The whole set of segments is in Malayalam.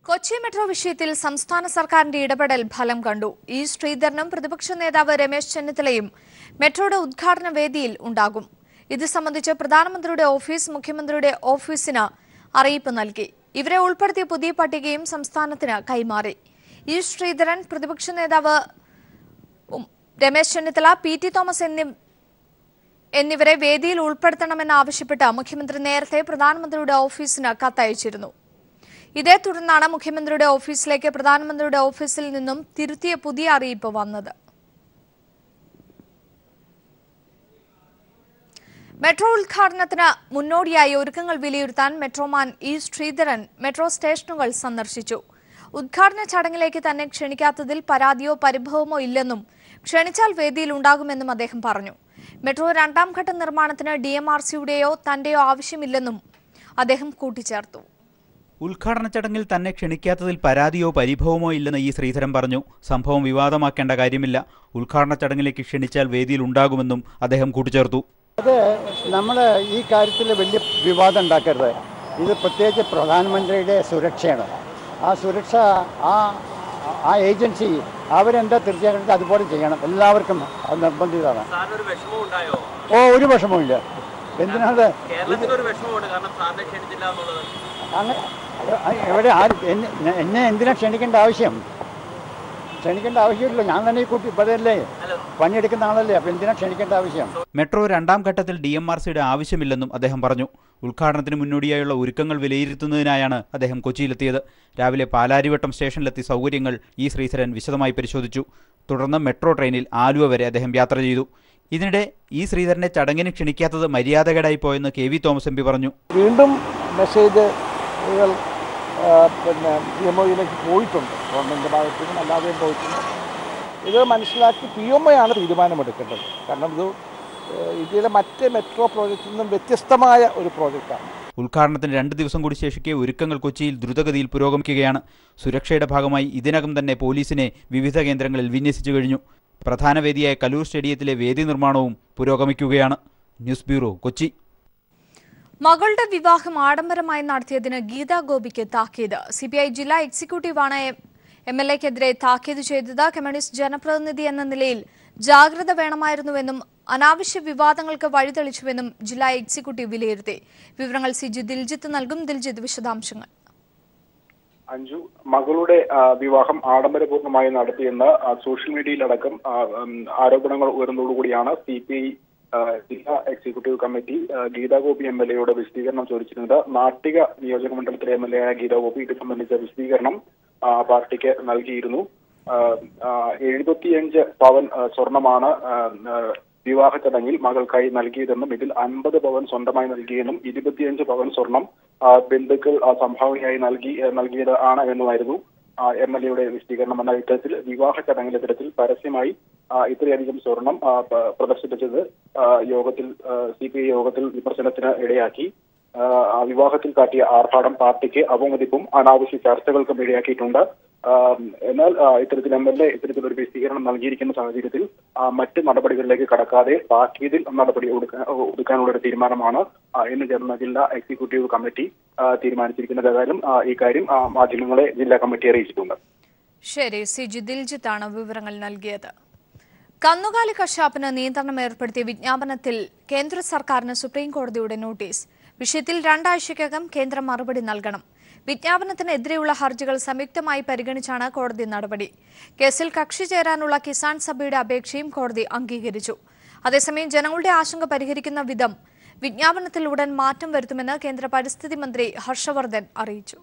കൊച്ചി മെട്രോ വിഷയത്തിൽ സംസ്ഥാന സർക്കാരിന്റെ ഇടപെടൽ ഫലം കണ്ടു. ഇ ശ്രീധരനും പ്രതിപക്ഷ നേതാവ് രമേശ് ചെന്നിത്തലയും മെട്രോയുടെ ഉദ്ഘാടന വേദിയിൽ ഉണ്ടാകും. ഇത് സംബന്ധിച്ച് പ്രധാനമന്ത്രിയുടെ ഓഫീസ് മുഖ്യമന്ത്രിയുടെ ഓഫീസിന് അറിയിപ്പ് നൽകി. ഇവരെ ഉൾപ്പെടുത്തിയ പുതിയ പട്ടികയും സംസ്ഥാനത്തിന് കൈമാറി. ഇ ശ്രീധരൻ, പ്രതിപക്ഷ നേതാവ് രമേശ് ചെന്നിത്തല, പി.ടി. തോമസ് എന്നിവരെ വേദിയിൽ ഉൾപ്പെടുത്തണമെന്നാവശ്യപ്പെട്ട് മുഖ്യമന്ത്രി നേരത്തെ പ്രധാനമന്ത്രിയുടെ ഓഫീസിന് കത്തയച്ചിരുന്നു. ഇതേ തുടർന്നാണ് മുഖ്യമന്ത്രിയുടെ ഓഫീസിലേക്ക് പ്രധാനമന്ത്രിയുടെ ഓഫീസിൽ നിന്നും തിരുത്തിയ പുതിയ അറിയിപ്പ് വന്നത്. മെട്രോ ഉദ്ഘാടനത്തിന് മുന്നോടിയായി ഒരുക്കങ്ങൾ വിലയിരുത്താൻ മെട്രോമാൻ ഇ ശ്രീധരൻ മെട്രോ സ്റ്റേഷനുകൾ സന്ദർശിച്ചു. ഉദ്ഘാടന ചടങ്ങിലേക്ക് തന്നെ ക്ഷണിക്കാത്തതിൽ പരാതിയോ പരിഭവമോ ഇല്ലെന്നും ക്ഷണിച്ചാൽ വേദിയിൽ ഉണ്ടാകുമെന്നും അദ്ദേഹം പറഞ്ഞു. മെട്രോ രണ്ടാം ഘട്ട നിർമ്മാണത്തിന് DMRCയുടെയോ തന്റെയോ ആവശ്യമില്ലെന്നും അദ്ദേഹം കൂട്ടിച്ചേർത്തു. ഉദ്ഘാടന ചടങ്ങിൽ തന്നെ ക്ഷണിക്കാത്തതിൽ പരാതിയോ പരിഭവമോ ഇല്ലെന്ന് ഇ ശ്രീധരൻ പറഞ്ഞു. സംഭവം വിവാദമാക്കേണ്ട കാര്യമില്ല. ഉദ്ഘാടന ചടങ്ങിലേക്ക് ക്ഷണിച്ചാൽ വേദിയിൽ ഉണ്ടാകുമെന്നും അദ്ദേഹം കൂട്ടിച്ചേർത്തു. അത് നമ്മൾ ഈ കാര്യത്തിൽ വലിയ വിവാദം ഉണ്ടാക്കരുത്. ഇത് പ്രത്യേകിച്ച് പ്രധാനമന്ത്രിയുടെ സുരക്ഷയാണ്. ആ സുരക്ഷ ആ ഏജൻസി അവരെന്താ തീർച്ചയായിട്ടും അതുപോലെ ചെയ്യണം. എല്ലാവർക്കും അത് നിർബന്ധിതമാണ്. ഒരു വിഷമവും ഇല്ല. എന്തിനാണ് എവിടെ എന്നെ എന്തിനാ ക്ഷണിക്കേണ്ട ആവശ്യമില്ല. ഞാൻ തന്നെ ഈ കുട്ടി ഇപ്പോഴല്ലേ പണിയെടുക്കുന്ന ആളല്ലേ, അപ്പം എന്തിനാ ക്ഷണിക്കേണ്ട ആവശ്യം? മെട്രോ രണ്ടാം ഘട്ടത്തിൽ DMRCയുടെ ആവശ്യമില്ലെന്നും അദ്ദേഹം പറഞ്ഞു. ഉദ്ഘാടനത്തിന് മുന്നോടിയായുള്ള ഒരുക്കങ്ങൾ വിലയിരുത്തുന്നതിനായാണ് അദ്ദേഹം കൊച്ചിയിലെത്തിയത്. രാവിലെ പാലാരിവട്ടം സ്റ്റേഷനിലെത്തി സൗകര്യങ്ങൾ ഇ ശ്രീധരൻ വിശദമായി പരിശോധിച്ചു. തുടർന്ന് മെട്രോ ട്രെയിനിൽ ആലുവ വരെ അദ്ദേഹം യാത്ര ചെയ്തു. ഇതിനിടെ ഇ ശ്രീധരനെ ചടങ്ങിന് ക്ഷണിക്കാത്തത് മര്യാദകേടായി പോയെന്ന് KV തോമസ് MP പറഞ്ഞു. വീണ്ടും മെസ്സേജ് PMOയിലേക്ക് പോയിട്ടുണ്ട്. ഗവൺമെൻറ് ഭാഗത്തു നിന്നും അല്ലാതെയും പോയിട്ടുണ്ട്. ഇത് മനസ്സിലാക്കി PMO ആണ് തീരുമാനമെടുക്കേണ്ടത്. കാരണം ഇത് ഇന്ത്യയിലെ മറ്റ് മെട്രോ പ്രോജക്റ്റിൽ നിന്നും വ്യത്യസ്തമായ ഒരു പ്രോജക്റ്റാണ്. ഉദ്ഘാടനത്തിന് 2 ദിവസം കൂടി ശേഷിക്കെ ഒരുക്കങ്ങൾ കൊച്ചിയിൽ ദ്രുതഗതിയിൽ പുരോഗമിക്കുകയാണ്. സുരക്ഷയുടെ ഭാഗമായി ഇതിനകം തന്നെ പോലീസിനെ വിവിധ കേന്ദ്രങ്ങളിൽ വിന്യസിച്ചു കഴിഞ്ഞു. പ്രധാന വേദിയായ കലൂർ സ്റ്റേഡിയത്തിലെ വേദി നിർമ്മാണവും പുരോഗമിക്കുകയാണ്. News bureau, Kochi. മകളുടെ വിവാഹം ആഡംബരമായി നടത്തിയതിന് ഗീതാ ഗോപിക്ക് താക്കീത്. CPI ജില്ലാ എക്സിക്യൂട്ടീവാണ് MLAക്കെതിരെ താക്കീത് ചെയ്തത്. കമ്മ്യൂണിസ്റ്റ് ജനപ്രതിനിധി എന്ന നിലയിൽ ജാഗ്രത വേണമായിരുന്നുവെന്നും അനാവശ്യ വിവാദങ്ങൾക്ക് വഴിതെളിച്ചുവെന്നും ജില്ലാ എക്സിക്യൂട്ടീവ് വിലയിരുത്തി. വിവരങ്ങൾ CG ദിൽജിത്ത് നൽകും. ദിൽജിത്ത്, വിശദാംശങ്ങൾ. അഞ്ജു, മകളുടെ വിവാഹം ആഡംബരപൂർണമായി നടത്തിയെന്ന് സോഷ്യൽ മീഡിയയിലടക്കം ആരോപണങ്ങൾ ഉയർന്നതോടുകൂടിയാണ് CPI ജില്ലാ എക്സിക്യൂട്ടീവ് കമ്മിറ്റി ഗീതാ ഗോപി MLAയോട് വിശദീകരണം ചോദിച്ചിരുന്നത്. നാട്ടിക നിയോജക മണ്ഡലത്തിലെ MLA ആയ ഗീതാ ഗോപി ഇത് സംബന്ധിച്ച വിശദീകരണം പാർട്ടിക്ക് നൽകിയിരുന്നു. 75 പവൻ സ്വർണമാണ് വിവാഹ ചടങ്ങിൽ മകൾക്കായി നൽകിയതെന്നും ഇതിൽ 50 പവൻ സ്വന്തമായി നൽകിയെന്നും 25 പവൻ സ്വർണം ബന്ധുക്കൾ സംഭാവനയായി നൽകിയത് ആണ് എന്നുമായിരുന്നു MLAയുടെ വിശദീകരണം. എന്ന ഇത്തരത്തിൽ വിവാഹ ചടങ്ങിലെ തരത്തിൽ പരസ്യമായി ഇത്രയധികം സ്വർണം പ്രദർശിപ്പിച്ചത് CPI യോഗത്തിൽ വിമർശനത്തിന് ഇടയാക്കി. വിവാഹത്തിൽ കാട്ടിയ ആർഭാടം പാർട്ടിക്ക് അവമതിപ്പും അനാവശ്യ ചർച്ചകൾക്കും ഇടയാക്കിയിട്ടുണ്ട്. എന്നാൽ ഇത്തരത്തിൽ MLA ഇത്തരത്തിലൊരു വിശദീകരണം നൽകിയിരിക്കുന്ന സാഹചര്യത്തിൽ മറ്റ് നടപടികളിലേക്ക് കടക്കാതെ താക്കീതിൽ നടപടി ഒതുക്കാനുള്ളൊരു തീരുമാനമാണ് ഇന്ന് ചേർന്ന ജില്ലാ എക്സിക്യൂട്ടീവ് കമ്മിറ്റി തീരുമാനിച്ചിരിക്കുന്നത്. ഏതായാലും ഈ കാര്യം മാധ്യമങ്ങളെ ജില്ലാ കമ്മിറ്റി അറിയിച്ചിട്ടുണ്ട്. ശരി, CG ദിൽജിത്താണ് വിവരങ്ങൾ നൽകിയത്. കന്നുകാലി കശാപ്പിന് നിയന്ത്രണം ഏർപ്പെടുത്തിയ വിജ്ഞാപനത്തിൽ കേന്ദ്ര സർക്കാരിന് സുപ്രീം കോടതിയുടെ നോട്ടീസ്. വിഷയത്തിൽ 2 ആഴ്ചയ്ക്കകം കേന്ദ്രം മറുപടി നൽകണം. വിജ്ഞാപനത്തിനെതിരെയുള്ള ഹർജികൾ സംയുക്തമായി പരിഗണിച്ചാണ് കോടതി നടപടി. കേസിൽ കക്ഷി ചേരാനുള്ള കിസാൻ സഭയുടെ അപേക്ഷയും കോടതി അംഗീകരിച്ചു. അതേസമയം ജനങ്ങളുടെ ആശങ്ക പരിഹരിക്കുന്ന വിധം വിജ്ഞാപനത്തിൽ ഉടൻ മാറ്റം വരുത്തുമെന്ന് കേന്ദ്ര പരിസ്ഥിതി മന്ത്രി ഹർഷവർദ്ധൻ അറിയിച്ചു.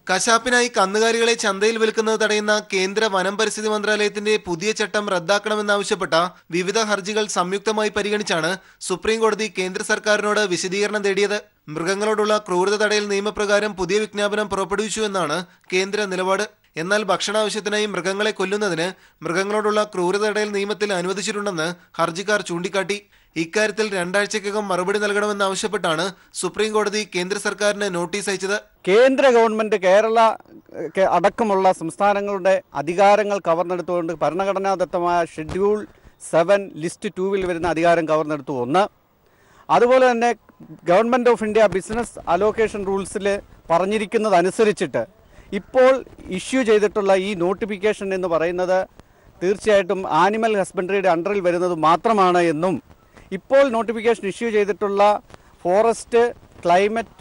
കശാപ്പിനായി കന്നുകാലികളെ ചന്തയിൽ വിൽക്കുന്നത് തടയുന്ന കേന്ദ്ര വനം പരിസ്ഥിതി മന്ത്രാലയത്തിന്റെ പുതിയ ചട്ടം റദ്ദാക്കണമെന്നാവശ്യപ്പെട്ട വിവിധ ഹർജികൾ സംയുക്തമായി പരിഗണിച്ചാണ് സുപ്രീം കോടതി കേന്ദ്ര സർക്കാരിനോട് വിശദീകരണം തേടിയത്. മൃഗങ്ങളോടുള്ള ക്രൂരത തടയൽ നിയമപ്രകാരം പുതിയ വിജ്ഞാപനം പുറപ്പെടുവിച്ചുവെന്നാണ് കേന്ദ്ര നിലപാട്. എന്നാൽ ഭക്ഷണാവശ്യത്തിനായി മൃഗങ്ങളെ കൊല്ലുന്നതിന് മൃഗങ്ങളോടുള്ള ക്രൂരത തടയൽ നിയമത്തിൽ അനുവദിച്ചിട്ടുണ്ടെന്ന് ഹർജിക്കാർ ചൂണ്ടിക്കാട്ടി. ഇക്കാര്യത്തിൽ 2 ആഴ്ചയ്ക്കകം മറുപടി നൽകണമെന്നാവശ്യപ്പെട്ടാണ് സുപ്രീം കോടതി കേന്ദ്ര സർക്കാരിന് നോട്ടീസ് അയച്ചത്. കേന്ദ്ര ഗവൺമെന്റ് കേരള അടക്കമുള്ള സംസ്ഥാനങ്ങളുടെ അധികാരങ്ങൾ കവർന്നെടുത്തുകൊണ്ട് ഭരണഘടനാദത്തമായ ഷെഡ്യൂൾ 7 ലിസ്റ്റ് 2 വരുന്ന അധികാരം കവർന്നെടുത്തു. 1. അതുപോലെ തന്നെ government of India business allocation റൂൾസിൽ പറഞ്ഞിരിക്കുന്നതനുസരിച്ചിട്ട് ഇപ്പോൾ ഇഷ്യൂ ചെയ്തിട്ടുള്ള ഈ നോട്ടിഫിക്കേഷൻ എന്ന് പറയുന്നത് തീർച്ചയായിട്ടും ആനിമൽ ഹസ്ബൻഡറിയുടെ അണ്ടറിൽ വരുന്നത് മാത്രമാണ് എന്നും ഇപ്പോൾ നോട്ടിഫിക്കേഷൻ ഇഷ്യൂ ചെയ്തിട്ടുള്ള ഫോറസ്റ്റ്, ക്ലൈമറ്റ്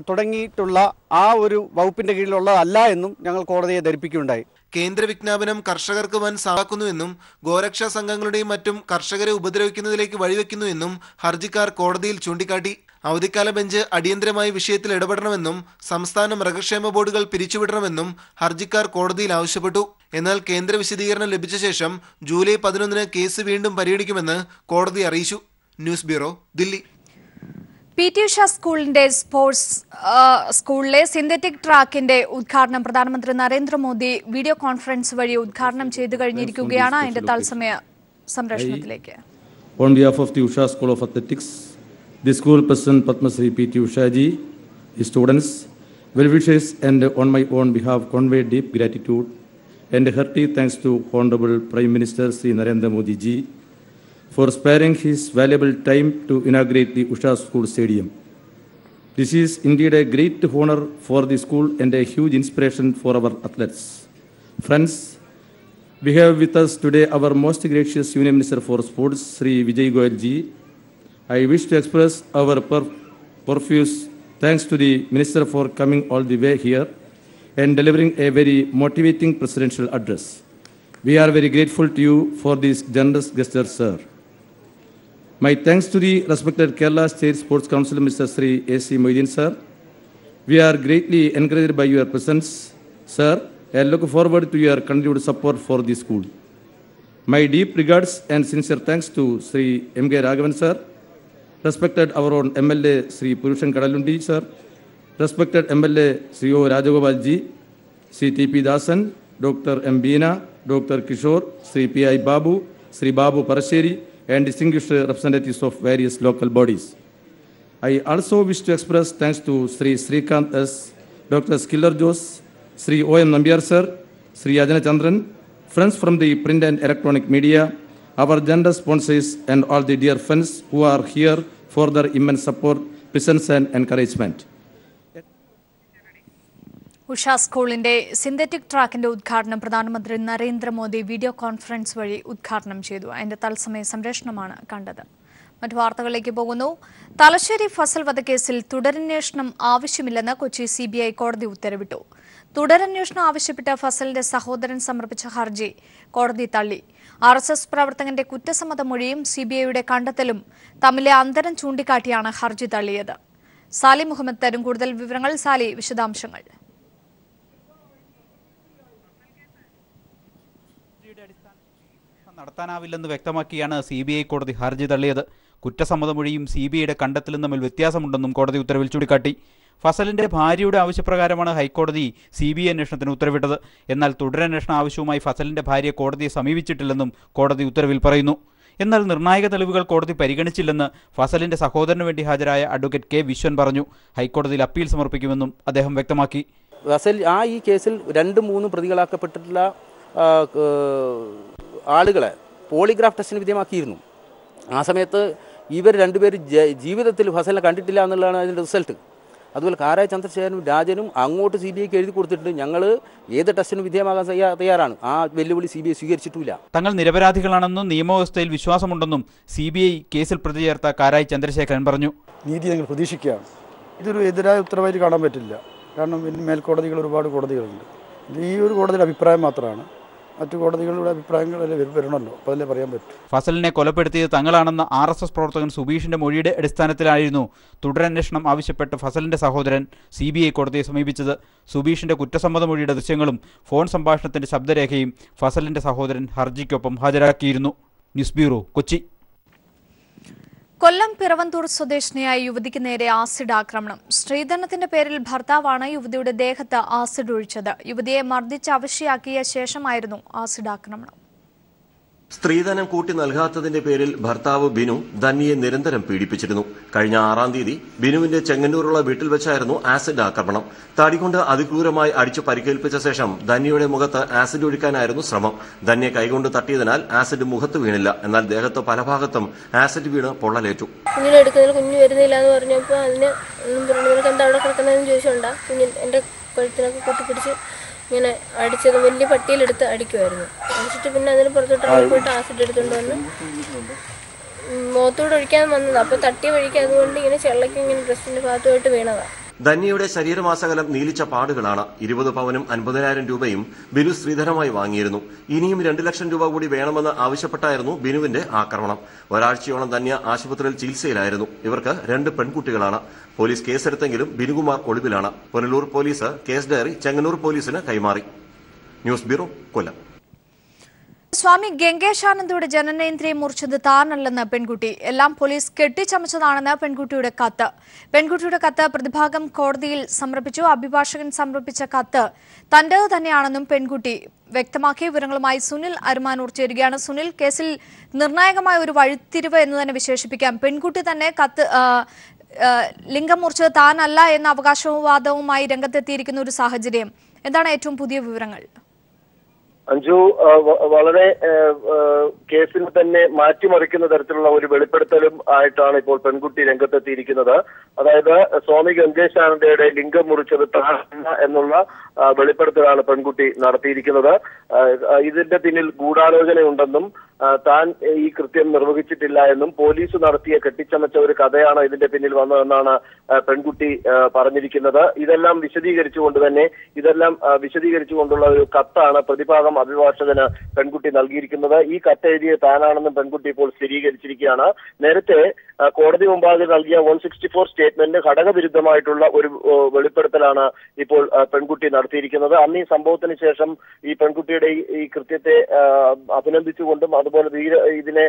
തുടങ്ങിയിട്ടുള്ള ആ ഒരു വകുപ്പിൻ്റെ കീഴിലുള്ളതല്ല എന്നും ഞങ്ങൾ കോടതിയെ ധരിപ്പിക്കുകയുണ്ടായി. കേന്ദ്ര വിജ്ഞാപനം കർഷകർക്ക് വൻ സാക്കുന്നുവെന്നും ഗോരക്ഷാ സംഘങ്ങളുടെയും മറ്റും കർഷകരെ ഉപദ്രവിക്കുന്നതിലേക്ക് വഴിവെക്കുന്നുവെന്നും ഹർജിക്കാർ കോടതിയിൽ ചൂണ്ടിക്കാട്ടി. അവധിക്കാല ബെഞ്ച് അടിയന്തരമായി വിഷയത്തിൽ ഇടപെടണമെന്നും സംസ്ഥാന മൃഗക്ഷേമ ബോർഡുകൾ പിരിച്ചുവിടണമെന്നും ഹർജിക്കാർ കോടതിയിൽ ആവശ്യപ്പെട്ടു. എന്നാൽ കേന്ദ്ര വിശദീകരണം ലഭിച്ച ശേഷം ജൂലൈ 11 കേസ് വീണ്ടും പരിഗണിക്കുമെന്ന് കോടതി അറിയിച്ചു. News bureau, Delhi. PT Usha സ്കൂളിലെ സിന്തറ്റിക് ട്രാക്കിന്റെ ഉദ്ഘാടനം പ്രധാനമന്ത്രി നരേന്ദ്രമോദി വീഡിയോ കോൺഫറൻസ് വഴി ഉദ്ഘാടനം ചെയ്തു കഴിഞ്ഞിരിക്കുകയാണ്. അതിന്റെ തത്സമയ സംപ്രേഷണത്തിലേക്ക്. On behalf of the Usha School of Athletics, the school president Padma Shri PT Usha ji, the students, well-wishers, and on my own behalf convey deep gratitude and hearty thanks to Honorable Prime Minister Shri Narendra Modi ji for sparing his valuable time to inaugurate the Usha School Stadium. This is indeed a great honor for the school and a huge inspiration for our athletes. Friends, we have with us today our most gracious Union Minister for Sports, Sri Vijay Goyal ji. I wish to express our profuse thanks to the Minister for coming all the way here and delivering a very motivating presidential address. We are very grateful to you for this generous gesture, sir. My thanks to the respected Kerala State Sports Council, Mr. Sri A.C. Moideen, sir. We are greatly encouraged by your presence, sir, and look forward to your continued support for the school. My deep regards and sincere thanks to Sri M.K. Raghavan, sir. Respected our own MLA, Sri Purushan Kadalundi, sir. Respected MLA, Sri O. Rajagopal ji, Sri T.P. Dasan, Dr. M. Beena, Dr. Kishore, Sri P.I. Babu, Sri Babu Parasheri, and distinguished representatives of various local bodies. I also wish to express thanks to Sri Srikanth S., Dr. Skiller Jose, Sri O.M. Nambiar sir, Sri Ajana Chandran, friends from the print and electronic media, our generous sponsors, and all the dear friends who are here for their immense support, presence, and encouragement. Usha സ്കൂളിന്റെ സിന്തറ്റിക് ട്രാക്കിന്റെ ഉദ്ഘാടനം പ്രധാനമന്ത്രി നരേന്ദ്രമോദി വീഡിയോ കോൺഫറൻസ് വഴി ഉദ്ഘാടനം ചെയ്തു. അതിന്റെ തത്സമയ സംപ്രേഷണമാണ് കണ്ടത്. മറ്റു വാർത്തകളിലേക്ക് പോകുന്നു. തലശ്ശേരി ഫസൽ വധക്കേസിൽ തുടരന്വേഷണം ആവശ്യമില്ലെന്ന് കൊച്ചി CBI കോടതി ഉത്തരവിട്ടു. തുടരന്വേഷണം ആവശ്യപ്പെട്ട് ഫസലിന്റെ സഹോദരൻ സമർപ്പിച്ച ഹർജി കോടതി തള്ളി. RSS പ്രവർത്തകന്റെ കുറ്റസമ്മത മൊഴിയും CBIയുടെ കണ്ടെത്തലും തമ്മിലെ അന്തരം ചൂണ്ടിക്കാട്ടിയാണ് ഹർജി തള്ളിയത്. സാലി മുഹമ്മദ് തരും കൂടുതൽ വിവരങ്ങൾ. സാലി, വിശദാംശങ്ങൾ. നടത്താനാവില്ലെന്ന് വ്യക്തമാക്കിയാണ് CBI കോടതി ഹർജി തള്ളിയത്. കുറ്റസമ്മതമൊഴിയും CBIയുടെ കണ്ടെത്തലും തമ്മിൽ വ്യത്യാസമുണ്ടെന്നും കോടതി ഉത്തരവിൽ ചൂണ്ടിക്കാട്ടി. ഫസലിന്റെ ഭാര്യയുടെ ആവശ്യപ്രകാരമാണ് ഹൈക്കോടതി CBI അന്വേഷണത്തിന് ഉത്തരവിട്ടത്. എന്നാൽ തുടരന്വേഷണ ആവശ്യവുമായി ഫസലിന്റെ ഭാര്യ കോടതിയെ സമീപിച്ചിട്ടില്ലെന്നും കോടതി ഉത്തരവിൽ പറയുന്നു. എന്നാൽ നിർണായക തെളിവുകൾ കോടതി പരിഗണിച്ചില്ലെന്ന് ഫസലിന്റെ സഹോദരന് വേണ്ടി ഹാജരായ അഡ്വക്കേറ്റ് K. വിശ്വൻ പറഞ്ഞു. ഹൈക്കോടതിയിൽ അപ്പീൽ സമർപ്പിക്കുമെന്നും അദ്ദേഹം വ്യക്തമാക്കി. ഫസൽ ഈ കേസിൽ 2-3 പ്രതികളാക്കപ്പെട്ടിട്ടുള്ള ആളുകളെ പോളിഗ്രാഫ് ടെസ്റ്റിന് വിധേയമാക്കിയിരുന്നു. ആ സമയത്ത് ഇവർ രണ്ടുപേരും ജീവിതത്തിൽ ഫസലിനെ കണ്ടിട്ടില്ല എന്നുള്ളതാണ് അതിൻ്റെ റിസൾട്ട്. അതുപോലെ കാരായ ചന്ദ്രശേഖരനും രാജനും അങ്ങോട്ട് CBIക്ക് എഴുതി കൊടുത്തിട്ടുണ്ട്, ഞങ്ങൾ ഏത് ടെസ്റ്റിനും വിധേയമാകാൻ തയ്യാറാണ്. ആ വെല്ലുവിളി CBI സ്വീകരിച്ചിട്ടില്ല. തങ്ങൾ നിരപരാധികളാണെന്നും നിയമവ്യവസ്ഥയിൽ വിശ്വാസമുണ്ടെന്നും CBI കേസിൽ പ്രതി ചേർത്ത കാരായി ചന്ദ്രശേഖരൻ പറഞ്ഞു. നീതി ഞങ്ങൾ പ്രതീക്ഷിക്കുകയാണ്. ഇതൊരു എതിരായ ഉത്തരവായിട്ട് കാണാൻ പറ്റില്ല. കാരണം മേൽക്കോടതികൾ ഒരുപാട് കോടതികളുണ്ട്. ഈ ഒരു കോടതിയുടെ അഭിപ്രായം മാത്രമാണ്. മറ്റു കോടതികളുടെ അഭിപ്രായങ്ങളല്ലേ വരണമല്ലോ, അപ്പോൾ അതല്ലേ പറയാൻ പറ്റും. ഫസലിനെ കൊലപ്പെടുത്തിയത് തങ്ങളാണെന്ന RSS പ്രവർത്തകൻ സുബീഷിന്റെ മൊഴിയുടെ അടിസ്ഥാനത്തിലായിരുന്നു തുടരന്വേഷണം ആവശ്യപ്പെട്ട് ഫസലിന്റെ സഹോദരൻ CBI കോടതിയെ സമീപിച്ചത്. സുബീഷിന്റെ കുറ്റസമ്മത മൊഴിയുടെ ദൃശ്യങ്ങളും ഫോൺ സംഭാഷണത്തിന്റെ ശബ്ദരേഖയും ഫസലിന്റെ സഹോദരൻ ഹർജിക്കൊപ്പം ഹാജരാക്കിയിരുന്നു. News bureau, Kochi. കൊല്ലം പിറവന്തൂർ സ്വദേശിനിയായ യുവതിക്ക് നേരെ ആസിഡ് ആക്രമണം. സ്ത്രീധനത്തിന്റെ പേരിൽ ഭർത്താവാണ് യുവതിയുടെ ദേഹത്ത് ആസിഡ് ഒഴിച്ചത്. യുവതിയെ മർദ്ദിച്ച് അവശയാക്കിയ ശേഷമായിരുന്നു ആസിഡ് ആക്രമണം. സ്ത്രീധനം കൂട്ടി നൽകാത്തതിന്റെ പേരിൽ ഭർത്താവ് ബിനു ധന്യയെ നിരന്തരം പീഡിപ്പിച്ചിരുന്നു. കഴിഞ്ഞ 6-ാം തീയതി ബിനുവിന്റെ ചെങ്ങന്നൂരുള്ള വീട്ടിൽ വെച്ചായിരുന്നു ആസിഡ് ആക്രമണം. തടികൊണ്ട് അതിക്രൂരമായി അടിച്ചു പരിക്കേൽപ്പിച്ച ശേഷം ധന്യയുടെ മുഖത്ത് ആസിഡ് ഒഴിക്കാനായിരുന്നു ശ്രമം. ധന്യ കൈകൊണ്ട് തട്ടിയതിനാൽ ആസിഡ് മുഖത്ത് വീണില്ല. എന്നാൽ ദേഹത്ത് പല ഭാഗത്തും ആസിഡ് വീണ് പൊള്ളലേറ്റു. കുഞ്ഞിനെടുക്കുന്നതിൽ കുഞ്ഞു വരുന്നില്ല എന്ന് പറഞ്ഞപ്പോൾ അതിന് എന്താ അവിടെ കിടക്കുന്നതെന്ന് ചോദിച്ചോണ്ടാ എന്റെ കഴുത്തിനൊക്കെ കൊത്തിപ്പിടിച്ച് ഇങ്ങനെ അടിച്ചത് വലിയ പട്ടിയിലെടുത്ത് അടിക്കുമായിരുന്നു. അടിച്ചിട്ട് പിന്നെ അതിന് പുറത്തോട്ട് ഇറങ്ങി പോയിട്ട് ആസിഡ് എടുത്തുകൊണ്ട് വന്ന് മുഖത്തോട് ഒഴിക്കാൻ വന്നത്. അപ്പോൾ തട്ടിയ വഴിക്ക് അതുകൊണ്ട് ഇങ്ങനെ ചെള്ളയ്ക്ക് ഇങ്ങനെ ഡ്രസ്സിൻ്റെ ഭാഗത്തുമായിട്ട് വീണതാണ്. ധന്യയുടെ ശരീരമാസകലം നീലിച്ച പാടുകളാണ്. 20 പവനും 50,000 രൂപയും ബിനു ശ്രീധരമായി വാങ്ങിയിരുന്നു. ഇനിയും 2 ലക്ഷം രൂപ കൂടി വേണമെന്ന് ആവശ്യപ്പെട്ടായിരുന്നു ബിനുവിന്റെ ആക്രമണം. ഒരാഴ്ചയോളം ധന്യ ആശുപത്രിയിൽ ചികിത്സയിലായിരുന്നു. ഇവർക്ക് 2 പെൺകുട്ടികളാണ്. പോലീസ് കേസെടുത്തെങ്കിലും ബിനുകുമാർ ഒളിവിലാണ്. Punalur police case diary Chengannur പോലീസിന് കൈമാറി. ന്യൂസ് ബ്യൂറോ, കൊല്ലം. സ്വാമി ഗംഗേശാനന്ദയുടെ ജനനേന്ദ്രിയം മുറിച്ചത് താനല്ലെന്ന് പെൺകുട്ടി. എല്ലാം പോലീസ് കെട്ടിച്ചമച്ചതാണെന്ന് പെൺകുട്ടിയുടെ കത്ത്. പെൺകുട്ടിയുടെ കത്ത് പ്രതിഭാഗം കോടതിയിൽ സമർപ്പിച്ചു. അഭിഭാഷകൻ സമർപ്പിച്ച കത്ത് തന്റേത് തന്നെയാണെന്നും പെൺകുട്ടി വ്യക്തമാക്കിയ വിവരങ്ങളുമായി സുനിൽ അരുമാനൂർ ചേരുകയാണ്. സുനിൽ, കേസിൽ നിർണായകമായ ഒരു വഴിത്തിരിവ് എന്ന് തന്നെ വിശേഷിപ്പിക്കാം. പെൺകുട്ടി തന്നെ കത്ത് ലിംഗം മുറിച്ചത് താനല്ല എന്ന അവകാശവാദവുമായി രംഗത്തെത്തിയിരിക്കുന്ന ഒരു സാഹചര്യം. എന്താണ് ഏറ്റവും പുതിയ വിവരങ്ങൾ? അഞ്ജു, വളരെ കേസിൽ തന്നെ മാറ്റിമറിക്കുന്ന തരത്തിലുള്ള ഒരു വെളിപ്പെടുത്തലും ആയിട്ടാണ് ഇപ്പോൾ പെൺകുട്ടി രംഗത്തെത്തിയിരിക്കുന്നത്. അതായത് സ്വാമി ഗംഗേശാനന്ദയുടെ ലിംഗം മുറിച്ചത് താനല്ല എന്നുള്ള വെളിപ്പെടുത്തലാണ് പെൺകുട്ടി നടത്തിയിരിക്കുന്നത്. ഇതിന്റെ പിന്നിൽ ഗൂഢാലോചനയുണ്ടെന്നും താൻ ഈ കൃത്യം നിർവഹിച്ചിട്ടില്ല എന്നും പോലീസ് നടത്തിയ കെട്ടിച്ചമച്ച ഒരു കഥയാണ് ഇതിന്റെ പിന്നിൽ വന്നതെന്നാണ് പെൺകുട്ടി പറഞ്ഞിരിക്കുന്നത്. ഇതെല്ലാം വിശദീകരിച്ചുകൊണ്ടുള്ള ഒരു കത്താണ് പ്രതിഭാഗം അഭിഭാഷകന് പെൺകുട്ടി നൽകിയിരിക്കുന്നത്. ഈ കത്ത് എഴുതിയ താനാണെന്നും പെൺകുട്ടി ഇപ്പോൾ സ്ഥിരീകരിച്ചിരിക്കുകയാണ്. നേരത്തെ കോടതി മുമ്പാകെ നൽകിയ 164 സ്റ്റേറ്റ്മെന്റ് ഘടകവിരുദ്ധമായിട്ടുള്ള ഒരു വെളിപ്പെടുത്തലാണ് ഇപ്പോൾ പെൺകുട്ടി നടത്തിയിരിക്കുന്നത്. അന്ന് ഈ സംഭവത്തിന് ശേഷം ഈ പെൺകുട്ടിയുടെ ഈ കൃത്യത്തെ അഭിനന്ദിച്ചുകൊണ്ടും അതുപോലെ ഇതിനെ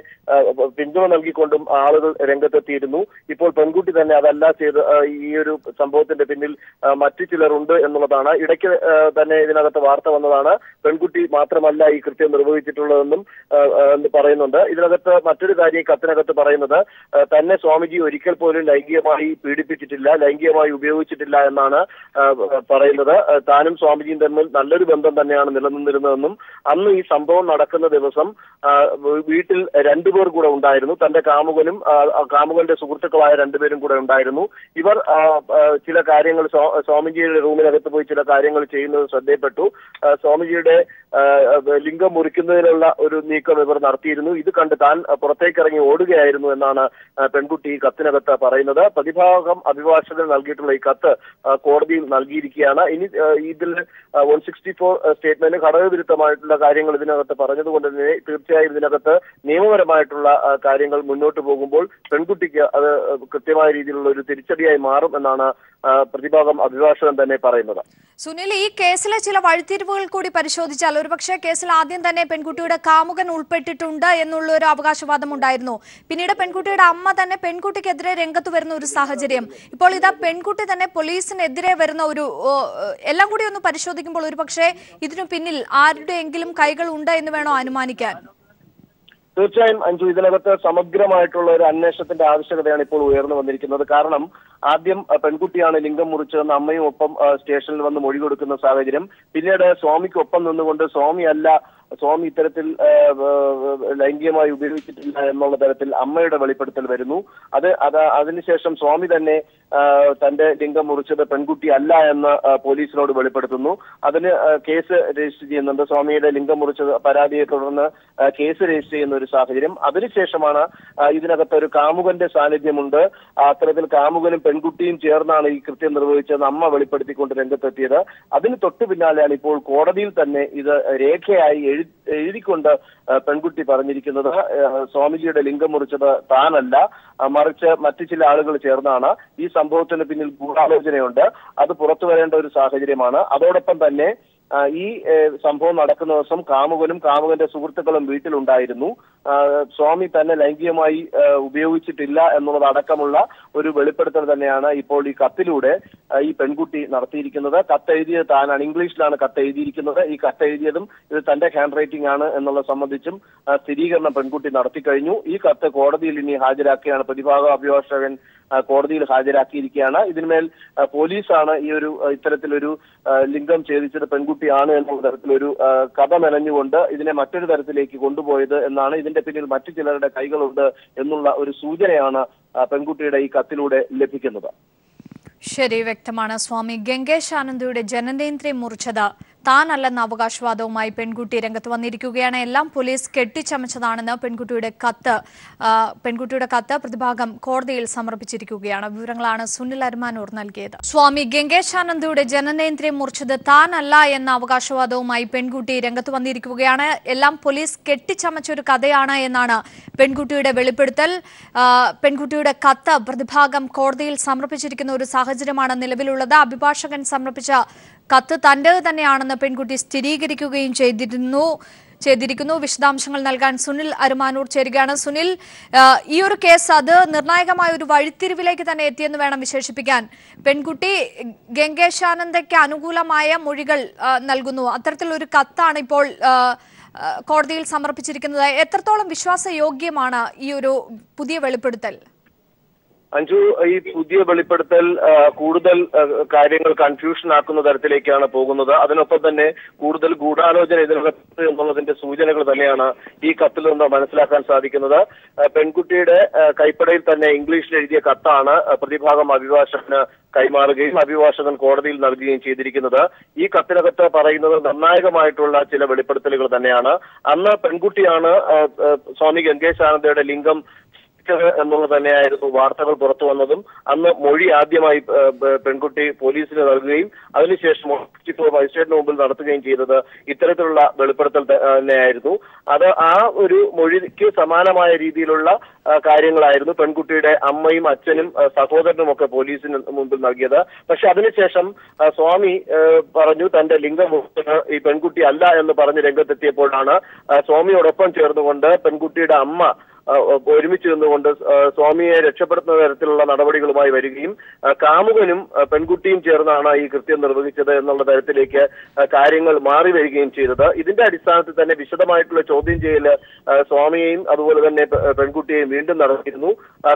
പിന്തുണ നൽകിക്കൊണ്ടും ആളുകൾ രംഗത്തെത്തിയിരുന്നു. ഇപ്പോൾ പെൺകുട്ടി തന്നെ അതല്ല ചെയ്ത് ഈ ഒരു സംഭവത്തിന്റെ പിന്നിൽ മറ്റു ചിലരുണ്ട് എന്നുള്ളതാണ്. ഇടയ്ക്ക് തന്നെ ഇതിനകത്ത് വാർത്ത വന്നതാണ് പെൺകുട്ടി മാത്രമല്ല ഈ കൃത്യം നിർവഹിച്ചിട്ടുള്ളതെന്നും പറയുന്നുണ്ട്. ഇതിനകത്ത് മറ്റൊരു കാര്യം കത്തിനകത്ത് പറയുന്നത് തന്നെ സ്വാമിജി ഒരിക്കൽ പോലും ലൈംഗികമായി പീഡിപ്പിച്ചിട്ടില്ല, ലൈംഗികമായി ഉപയോഗിച്ചിട്ടില്ല എന്നാണ് പറയുന്നത്. താനും സ്വാമിജിയും തമ്മിൽ നല്ലൊരു ബന്ധം തന്നെയാണ് നിലനിന്നിരുന്നതെന്നും അന്ന് ഈ സംഭവം നടക്കുന്ന ദിവസം വീട്ടിൽ 2 പേർ കൂടെ ഉണ്ടായിരുന്നു. തന്റെ കാമുകന്റെ സുഹൃത്തുക്കളായ 2 പേരും കൂടെ ഉണ്ടായിരുന്നു. ഇവർ ചില കാര്യങ്ങൾ സ്വാമിജിയുടെ റൂമിനകത്ത് പോയി ചില കാര്യങ്ങൾ ചെയ്യുന്നത് ശ്രദ്ധയിൽപ്പെട്ടു. സ്വാമിജിയുടെ ലിംഗം മുറിക്കുന്നതിനുള്ള ഒരു നീക്കം ഇവർ നടത്തിയിരുന്നു. ഇത് കണ്ട് താൻ പുറത്തേക്കിറങ്ങി ഓടുകയായിരുന്നു എന്നാണ് പെൺകുട്ടി ഈ കത്തിനകത്ത് പറയുന്നത്. പ്രതിഭാഗം അഭിഭാഷകൻ നൽകിയിട്ടുള്ള ഈ കത്ത് കോടതിയിൽ നൽകിയിരിക്കുകയാണ്. ഇനി ഇതിൽ 164 സ്റ്റേറ്റ്മെന്റ് ഘടകവിരുദ്ധമായിട്ടുള്ള കാര്യങ്ങൾ ഇതിനകത്ത് പറഞ്ഞതുകൊണ്ട് തന്നെ തീർച്ചയായും ഇതിനകത്ത് നിയമപരമായിട്ടുള്ള കാര്യങ്ങൾ മുന്നോട്ട് പോകുമ്പോൾ പെൺകുട്ടിക്ക് അത് കൃത്യമായ രീതിയിലുള്ള ഒരു തിരിച്ചടിയായി മാറും എന്നാണ് പ്രതിഭാഗം അഭിഭാഷകൻ തന്നെ പറയുന്നത്. സുനിൽ, ഈ കേസിലെ ചില വഴിത്തിരിവുകൾ കൂടി പരിശോധിച്ചാൽ ഒരുപക്ഷെ കേസിൽ ആദ്യം തന്നെ പെൺകുട്ടിയുടെ കാമുകൻ ഉൾപ്പെട്ടിട്ടുണ്ട് എന്നുള്ള ഒരു അവകാശവാദം ഉണ്ടായിരുന്നു. പിന്നീട് പെൺകുട്ടിയുടെ അമ്മ തന്നെ പെൺകുട്ടിക്കെതിരെ രംഗത്ത് വരുന്ന ഒരു സാഹചര്യം. ഇപ്പോൾ ഇതാ പെൺകുട്ടി തന്നെ പോലീസിനെതിരെ വരുന്ന ഒരു എല്ലാം കൂടി ഒന്ന് പരിശോധിക്കുമ്പോൾ ഒരുപക്ഷെ ഇതിനു പിന്നിൽ ആരുടെയെങ്കിലും കൈകൾ ഉണ്ട് എന്ന് വേണോ അനുമാനിക്കാൻ? തീർച്ചയായും അഞ്ജു, ഇതിനകത്ത് സമഗ്രമായിട്ടുള്ള ഒരു അന്വേഷണത്തിന്റെ ആവശ്യകതയാണ് ഇപ്പോൾ ഉയർന്നു വന്നിരിക്കുന്നത്. കാരണം ആദ്യം പെൺകുട്ടിയാണ് ലിംഗം മുറിച്ചതെന്ന് അമ്മയും ഒപ്പം സ്റ്റേഷനിൽ വന്ന് മൊഴി കൊടുക്കുന്ന സാഹചര്യം. പിന്നീട് സ്വാമിക്കൊപ്പം നിന്നുകൊണ്ട് സ്വാമി ഇത്തരത്തിൽ ലൈംഗികമായി ഉപയോഗിച്ചിട്ടില്ല എന്നുള്ള തരത്തിൽ അമ്മയുടെ വെളിപ്പെടുത്തൽ വരുന്നു. അതിനുശേഷം സ്വാമി തന്നെ തന്റെ ലിംഗം മുറിച്ചത് പെൺകുട്ടി അല്ല എന്ന് പോലീസിനോട് വെളിപ്പെടുത്തുന്നു. അതിന് കേസ് രജിസ്റ്റർ ചെയ്യുന്നുണ്ട്. സ്വാമിയുടെ ലിംഗം മുറിച്ചത് പരാതിയെ തുടർന്ന് കേസ് രജിസ്റ്റർ ചെയ്യുന്ന ഒരു സാഹചര്യം. അതിനുശേഷമാണ് ഇതിനകത്ത് ഒരു കാമുകന്റെ സാന്നിധ്യമുണ്ട്. അത്തരത്തിൽ കാമുകനും പെൺകുട്ടിയും ചേർന്നാണ് ഈ കൃത്യം നിർവഹിച്ചത് അമ്മ വെളിപ്പെടുത്തിക്കൊണ്ട് രംഗത്തെത്തിയത്. അതിന് തൊട്ടു പിന്നാലെയാണ് ഇപ്പോൾ കോടതിയിൽ തന്നെ ഇത് രേഖയായി എഴുതിക്കൊണ്ട് പെൺകുട്ടി പറഞ്ഞിരിക്കുന്നത് സ്വാമിജിയുടെ ലിംഗം മുറിച്ചത് താനല്ല, മറിച്ച് മറ്റു ചില ആളുകൾ ചേർന്നാണ്. ഈ സംഭവത്തിന് പിന്നിൽ ഗൂഢാലോചനയുണ്ട്. അത് പുറത്തു വരേണ്ട ഒരു സാഹചര്യമാണ്. അതോടൊപ്പം തന്നെ ഈ സംഭവം നടക്കുന്ന ദിവസം കാമുകനും കാമുകന്റെ സുഹൃത്തുക്കളും വീട്ടിലുണ്ടായിരുന്നു. സ്വാമി തന്നെ ലൈംഗികമായി ഉപയോഗിച്ചിട്ടില്ല എന്നുള്ളതടക്കമുള്ള ഒരു വെളിപ്പെടുത്തൽ തന്നെയാണ് ഇപ്പോൾ ഈ കത്തിലൂടെ ഈ പെൺകുട്ടി നടത്തിയിരിക്കുന്നത്. കത്തെഴുതിയത് താനാണ്. ഇംഗ്ലീഷിലാണ് കത്തെഴുതിയിരിക്കുന്നത്. ഈ കത്തെഴുതിയതും ഇത് തന്റെ ഹാൻഡ് റൈറ്റിംഗ് ആണ് എന്നുള്ളത് സംബന്ധിച്ചും സ്ഥിരീകരണം പെൺകുട്ടി നടത്തിക്കഴിഞ്ഞു. ഈ കത്ത് കോടതിയിൽ ഇനി ഹാജരാക്കുകയാണ്. പ്രതിഭാഗ അഭിഭാഷകൻ കോടതിയിൽ ഹാജരാക്കിയിരിക്കുകയാണ്. ഇതിന്മേൽ പോലീസാണ് ഈ ഒരു ഇത്തരത്തിലൊരു ലിംഗം ഛേദിച്ചത് പെൺകുട്ടിയാണ് എന്നുള്ള തരത്തിലൊരു കഥ മെനഞ്ഞുകൊണ്ട് ഇതിനെ മറ്റൊരു തരത്തിലേക്ക് കൊണ്ടുപോയത് എന്നാണ്. ഇതിന്റെ പിന്നിൽ മറ്റു ചിലരുടെ കൈകളുണ്ട് എന്നുള്ള ഒരു സൂചനയാണ് പെൺകുട്ടിയുടെ ഈ കത്തിലൂടെ ലഭിക്കുന്നത്. ശരി, വ്യക്തമാണ്. സ്വാമി ഗംഗേശാനന്ദയുടെ ജനനേന്ദ്രിയം മുറിച്ചത് താനല്ലെന്ന അവകാശവാദവുമായി പെൺകുട്ടി രംഗത്ത് വന്നിരിക്കുകയാണ്. എല്ലാം പോലീസ് കെട്ടിച്ചമച്ചതാണെന്ന് പെൺകുട്ടിയുടെ കത്ത് പ്രതിഭാഗം കോടതിയിൽ സമർപ്പിച്ചിരിക്കുകയാണ്. വിവരങ്ങളാണ് സുനിൽ അരുമാനൂർ നൽകിയത്. സ്വാമി ഗംഗേശാനന്ദയുടെ ജനനേന്ദ്രിയം മുറിച്ചത് താനല്ല എന്ന അവകാശവാദവുമായി പെൺകുട്ടി രംഗത്ത് വന്നിരിക്കുകയാണ്. എല്ലാം പോലീസ് കെട്ടിച്ചമച്ച ഒരു കഥയാണ് എന്നാണ് പെൺകുട്ടിയുടെ വെളിപ്പെടുത്തൽ. പെൺകുട്ടിയുടെ കത്ത് പ്രതിഭാഗം കോടതിയിൽ സമർപ്പിച്ചിരിക്കുന്ന ഒരു സാഹചര്യമാണ് നിലവിലുള്ളത്. അഭിഭാഷകൻ സമർപ്പിച്ച കത്ത് തന്റേത് തന്നെയാണെന്ന് പെൺകുട്ടി സ്ഥിരീകരിക്കുകയും ചെയ്തിരിക്കുന്നു. വിശദാംശങ്ങൾ നൽകാൻ സുനിൽ അരുമാനൂർ ചേരുകയാണ്. സുനിൽ, ഈ ഒരു കേസ് അത് നിർണായകമായ ഒരു വഴിത്തിരിവിലേക്ക് തന്നെ എത്തിയെന്ന് വേണം വിശേഷിപ്പിക്കാൻ. പെൺകുട്ടി ഗംഗേശാനന്ദയ്ക്ക് അനുകൂലമായ മൊഴികൾ നൽകുന്നു. അത്തരത്തിലൊരു കത്താണ് ഇപ്പോൾ കോടതിയിൽ സമർപ്പിച്ചിരിക്കുന്നത്. എത്രത്തോളം വിശ്വാസയോഗ്യമാണ് ഈ ഒരു പുതിയ വെളിപ്പെടുത്തൽ? അഞ്ജു, ഈ പുതിയ വെളിപ്പെടുത്തൽ കൂടുതൽ കാര്യങ്ങൾ കൺഫ്യൂഷൻ ആക്കുന്ന തരത്തിലേക്കാണ് പോകുന്നത്. അതിനൊപ്പം തന്നെ കൂടുതൽ ഗൂഢാലോചന ഇതിനകത്ത് എന്നുള്ളതിന്റെ സൂചനകൾ തന്നെയാണ് ഈ കത്തിൽ നിന്ന് മനസ്സിലാക്കാൻ സാധിക്കുന്നത്. പെൺകുട്ടിയുടെ കൈപ്പടയിൽ തന്നെ ഇംഗ്ലീഷിൽ എഴുതിയ കത്താണ് പ്രതിഭാഗം അഭിഭാഷകന് കൈമാറുകയും അഭിഭാഷകൻ കോടതിയിൽ നൽകുകയും ചെയ്തിരിക്കുന്നത്. ഈ കത്തിനകത്ത് പറയുന്നത് നിർണായകമായിട്ടുള്ള ചില വെളിപ്പെടുത്തലുകൾ തന്നെയാണ്. അന്ന് പെൺകുട്ടിയാണ് സ്വാമി ഗംഗേശാനന്ദയുടെ ലിംഗം എന്നുള്ളത് തന്നെയായിരുന്നു വാർത്തകൾ പുറത്തു വന്നതും. അന്ന് മൊഴി ആദ്യമായി പെൺകുട്ടി പോലീസിന് നൽകുകയും അതിനുശേഷം മജിസ്ട്രേറ്റിന് മുമ്പിൽ നടത്തുകയും ചെയ്തത് ഇത്തരത്തിലുള്ള വെളിപ്പെടുത്തൽ തന്നെയായിരുന്നു. അത് ആ ഒരു മൊഴിക്ക് സമാനമായ രീതിയിലുള്ള കാര്യങ്ങളായിരുന്നു പെൺകുട്ടിയുടെ അമ്മയും അച്ഛനും സഹോദരനും ഒക്കെ പോലീസിന് മുമ്പിൽ നൽകിയത്. പക്ഷെ അതിനുശേഷം സ്വാമി പറഞ്ഞു തന്റെ ലിംഗം ഈ പെൺകുട്ടി അല്ല എന്ന് പറഞ്ഞ് രംഗത്തെത്തിയപ്പോഴാണ് സ്വാമിയോടൊപ്പം ചേർന്നുകൊണ്ട് പെൺകുട്ടിയുടെ അമ്മ ഒരുമിച്ച് നിന്നുകൊണ്ട് സ്വാമിയെ രക്ഷപ്പെടുത്തുന്ന തരത്തിലുള്ള നടപടികളുമായി വരികയും കാമുകനും പെൺകുട്ടിയും ചേർന്നാണ് ഈ കൃത്യം നിർവഹിച്ചത് എന്നുള്ള തരത്തിലേക്ക് കാര്യങ്ങൾ മാറി വരികയും ചെയ്തത്. ഇതിന്റെ അടിസ്ഥാനത്തിൽ തന്നെ വിശദമായിട്ടുള്ള ചോദ്യം ചെയ്യൽ സ്വാമിയെയും അതുപോലെ തന്നെ പെൺകുട്ടിയെയും വീണ്ടും നടത്തിയിരുന്നു.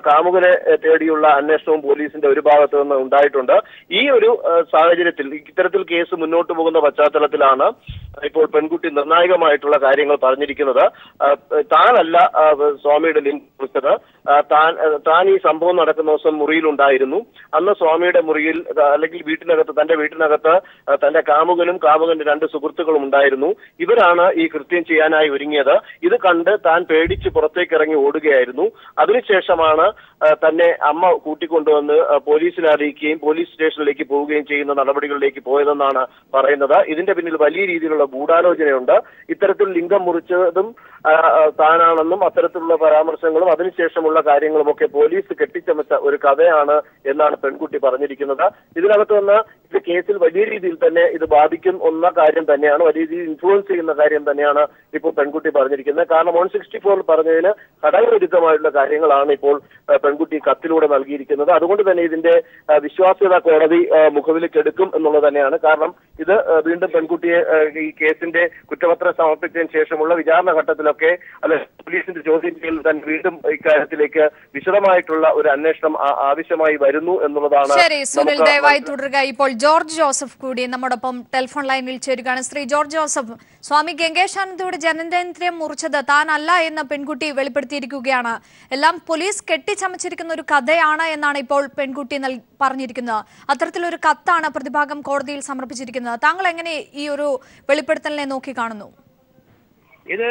കാമുകനെ തേടിയുള്ള അന്വേഷണവും പോലീസിന്റെ ഒരു ഭാഗത്ത് നിന്ന് ഉണ്ടായിട്ടുണ്ട്. ഈ ഒരു സാഹചര്യത്തിൽ ഇത്തരത്തിൽ കേസ് മുന്നോട്ട് പോകുന്ന പശ്ചാത്തലത്തിലാണ് ഇപ്പോൾ പെൺകുട്ടി നിർണായകമായിട്ടുള്ള കാര്യങ്ങൾ പറഞ്ഞിരിക്കുന്നത്. താനല്ല സ്വാമിയുടെ ലിംഗം മുറിച്ചത്. താൻ ഈ സംഭവം നടക്കുന്ന ദിവസം മുറിയിലുണ്ടായിരുന്നു. അന്ന് സ്വാമിയുടെ മുറിയിൽ അല്ലെങ്കിൽ തന്റെ വീട്ടിനകത്ത് തന്റെ കാമുകന്റെ 2 സുഹൃത്തുക്കളും ഉണ്ടായിരുന്നു. ഇവരാണ് ഈ കൃത്യം ചെയ്യാനായി ഒരുങ്ങിയത്. ഇത് കണ്ട് താൻ പേടിച്ച് പുറത്തേക്ക് ഇറങ്ങി ഓടുകയായിരുന്നു. അതിനുശേഷമാണ് തന്നെ അമ്മ കൂട്ടിക്കൊണ്ടുവന്ന് പോലീസിനെ അറിയിക്കുകയും പോലീസ് സ്റ്റേഷനിലേക്ക് പോവുകയും ചെയ്യുന്ന നടപടികളിലേക്ക് പോയതെന്നാണ് പറയുന്നത്. ഇതിന്റെ പിന്നിൽ വലിയ രീതിയിലുള്ള ഗൂഢാലോചനയുണ്ട്. ഇത്തരത്തിൽ ലിംഗം മുറിച്ചതും താനാണെന്നും അത്തരത്തിലുള്ള പരാമർശങ്ങളും അതിനുശേഷമുള്ള കാര്യങ്ങളുമൊക്കെ പോലീസ് കെട്ടിച്ചമച്ച ഒരു കഥയാണ് എന്നാണ് പെൺകുട്ടി പറഞ്ഞിരിക്കുന്നത്. ഇതിനകത്ത് നിന്ന് ഇത് കേസിൽ വലിയ രീതിയിൽ തന്നെ ഇത് ബാധിക്കും എന്ന കാര്യം തന്നെയാണ്, വലിയ രീതിയിൽ ഇൻഫ്ലുവൻസ് ചെയ്യുന്ന കാര്യം തന്നെയാണ് ഇപ്പോൾ പെൺകുട്ടി പറഞ്ഞിരിക്കുന്നത്. കാരണം 164 പറഞ്ഞതിന് ഘടകവിരുദ്ധമായിട്ടുള്ള കാര്യങ്ങളാണ് ഇപ്പോൾ പെൺകുട്ടി കത്തിലൂടെ നൽകിയിരിക്കുന്നത്. അതുകൊണ്ട് തന്നെ ഇതിന്റെ വിശ്വാസ്യത കോടതി മുഖവിലേക്കെടുക്കും എന്നുള്ളത് തന്നെയാണ്. കാരണം ഇത് വീണ്ടും പെൺകുട്ടിയെ ഈ കേസിന്റെ കുറ്റപത്രം സമർപ്പിച്ചതിന് ശേഷമുള്ള വിചാരണ ഘട്ടത്തിലൊക്കെ പോലീസിന്റെ ചോദ്യം ചെയ്യലിൽ തന്നെ വീണ്ടും ഇക്കാര്യത്തിലേക്ക് വിശദമായിട്ടുള്ള ഒരു അന്വേഷണം ആവശ്യമായി വരുന്നു എന്നുള്ളതാണ്. ശരി സുനിൽ, ദയവായി തുടരുക. ഇപ്പോൾ ജോർജ് ജോസഫ് കൂടി നമ്മോടൊപ്പം ടെലിഫോൺ ലൈനിൽ ചേരുകയാണ്. ശ്രീ ജോർജ് ജോസഫ്, സ്വാമി ഗംഗേശാനന്ദയുടെ ജനനേന്ദ്രിയം മുറിച്ചത് താനല്ല എന്ന് പെൺകുട്ടി വെളിപ്പെടുത്തിയിരിക്കുകയാണ്. എല്ലാം പോലീസ് കെട്ടിച്ചമച്ചിരിക്കുന്ന ഒരു കഥയാണ് എന്നാണ് ഇപ്പോൾ പെൺകുട്ടി പറഞ്ഞിരിക്കുന്നത്. അത്തരത്തിലൊരു കത്താണ് പ്രതിഭാഗം കോടതിയിൽ സമർപ്പിച്ചിരിക്കുന്നത്. താങ്കൾ എങ്ങനെ ഈ ഒരു വെളിപ്പെടുത്തലിനെ നോക്കി കാണുന്നു? ഇത്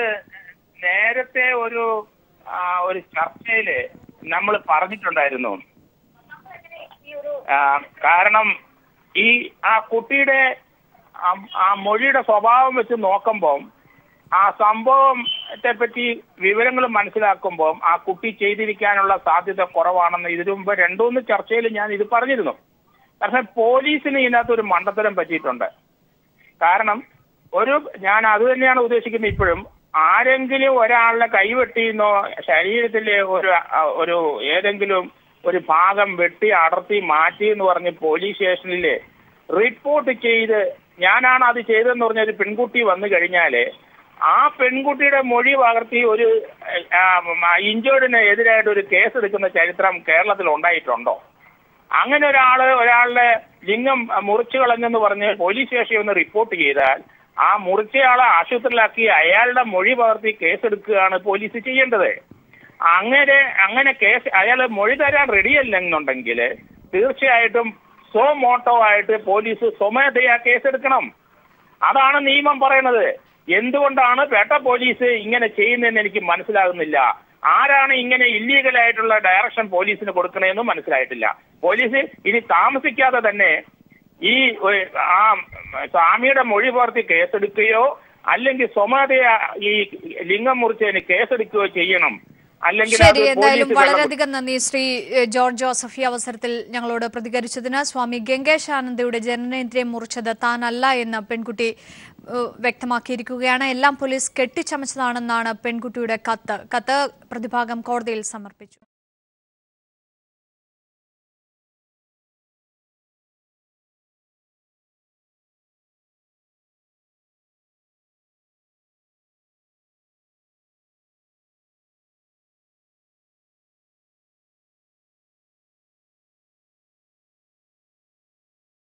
നേരത്തെ ഒരു ചർച്ചയില് നമ്മൾ പറഞ്ഞിട്ടുണ്ടായിരുന്നു. കാരണം ആ കുട്ടിയുടെ ആ മൊഴിയുടെ സ്വഭാവം വെച്ച് നോക്കുമ്പോൾ ആ സംഭവത്തെ പറ്റി വിവരങ്ങൾ മനസ്സിലാക്കുമ്പോൾ ആ കുട്ടി ചെയ്തിരിക്കാനുള്ള സാധ്യത കുറവാണെന്ന് ഇതിനു മുമ്പ് 2-3 ചർച്ചയിൽ ഞാൻ ഇത് പറഞ്ഞിരുന്നു. പക്ഷെ പോലീസിന് ഇതിനകത്തൊരു മണ്ടത്തരം പറ്റിയിട്ടുണ്ട്. കാരണം ഞാൻ അത് തന്നെയാണ് ഉദ്ദേശിക്കുന്നത്. ഇപ്പോഴും ആരെങ്കിലും ഒരാളുടെ കൈവെട്ടിയെന്നോ ശരീരത്തിലെ ഒരു ഏതെങ്കിലും ഒരു ഭാഗം വെട്ടി അടർത്തി മാറ്റി എന്ന് പറഞ്ഞ് പോലീസ് സ്റ്റേഷനിൽ റിപ്പോർട്ട് ചെയ്ത് ഞാനാണ് അത് ചെയ്തതെന്ന് പറഞ്ഞ ഒരു പെൺകുട്ടി വന്നു കഴിഞ്ഞാല് ആ പെൺകുട്ടിയുടെ മൊഴി പകർത്തി ഒരു ഇഞ്ചേർഡിന് എതിരായിട്ട് ഒരു കേസ് എടുക്കുന്ന ചരിത്രം കേരളത്തിൽ ഉണ്ടായിട്ടുണ്ടോ? അങ്ങനെ ഒരാളുടെ ലിംഗം മുറിച്ചു കളഞ്ഞെന്ന് പറഞ്ഞ് പോലീസ് സ്റ്റേഷനിൽ ഒന്ന് റിപ്പോർട്ട് ചെയ്താൽ ആ മുറിച്ചയാളെ ആശുപത്രിയിലാക്കി അയാളുടെ മൊഴി പകർത്തി കേസെടുക്കുകയാണ് പോലീസ് ചെയ്യേണ്ടത്. അങ്ങനെ കേസ് അയാൾ മൊഴി തരാൻ റെഡിയല്ലെന്നുണ്ടെങ്കിൽ തീർച്ചയായിട്ടും സോ മോട്ടോ ആയിട്ട് പോലീസ് സ്വമേധയാ കേസെടുക്കണം. അതാണ് നിയമം പറയുന്നത്. എന്തുകൊണ്ടാണ് പേട്ട പോലീസ് ഇങ്ങനെ ചെയ്യുന്നതെന്ന് എനിക്ക് മനസ്സിലാകുന്നില്ല. ആരാണ് ഇങ്ങനെ ഇല്ലീഗലായിട്ടുള്ള ഡയറക്ഷൻ പോലീസിന് കൊടുക്കണമെന്നും മനസ്സിലായിട്ടില്ല. പോലീസ് ഇനി താമസിക്കാതെ തന്നെ ഈ ആ സ്വാമിയുടെ മൊഴി പുറത്തി കേസെടുക്കുകയോ അല്ലെങ്കിൽ സ്വമേധയാ ഈ ലിംഗം മുറിച്ചതിന് കേസെടുക്കുകയോ ചെയ്യണം. ശരി, എന്തായാലും വളരെയധികം നന്ദി ശ്രീ ജോർജ് ജോസഫ് ഈ അവസരത്തിൽ ഞങ്ങളോട് പ്രതികരിച്ചതിന്. സ്വാമി ഗംഗേശാനന്ദയുടെ ജനനേന്ദ്രിയം മുറിച്ചത് താനല്ല എന്ന് പെൺകുട്ടി വ്യക്തമാക്കിയിരിക്കുകയാണ്. എല്ലാം പോലീസ് കെട്ടിച്ചമച്ചതാണെന്നാണ് പെൺകുട്ടിയുടെ കത്ത് പ്രതിഭാഗം കോടതിയിൽ സമർപ്പിച്ചു.